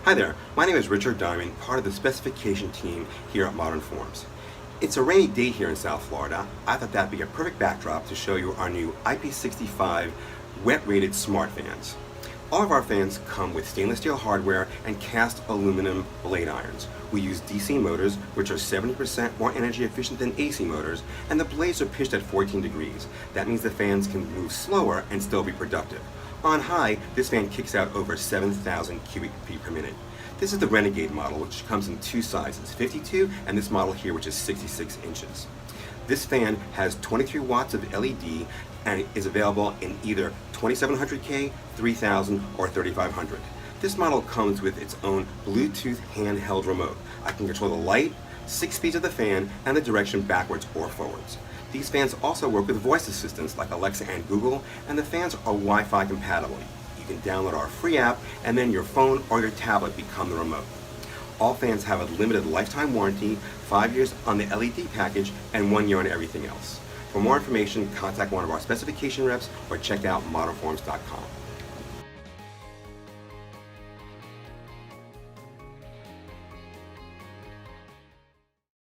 Hi there, my name is Richard Diamond, part of the specification team here at Modern Forms. It's a rainy day here in South Florida. I thought that'd be a perfect backdrop to show you our new IP65 wet-rated smart fans. All of our fans come with stainless steel hardware and cast aluminum blade irons. We use DC motors, which are 70% more energy efficient than AC motors, and the blades are pitched at 14 degrees. That means the fans can move slower and still be productive. On high, this fan kicks out over 7,000 cubic feet per minute. This is the Renegade model, which comes in two sizes, 52 and this model here, which is 66 inches. This fan has 23 watts of LED and is available in either 2700K, 3000, or 3500. This model comes with its own Bluetooth handheld remote. I can control the light, 6 speeds of the fan, and the direction backwards or forwards. These fans also work with voice assistants like Alexa and Google, and the fans are Wi-Fi compatible. You can download our free app, and then your phone or your tablet become the remote. All fans have a limited lifetime warranty, 5 years on the LED package, and 1 year on everything else. For more information, contact one of our specification reps or check out modernforms.com.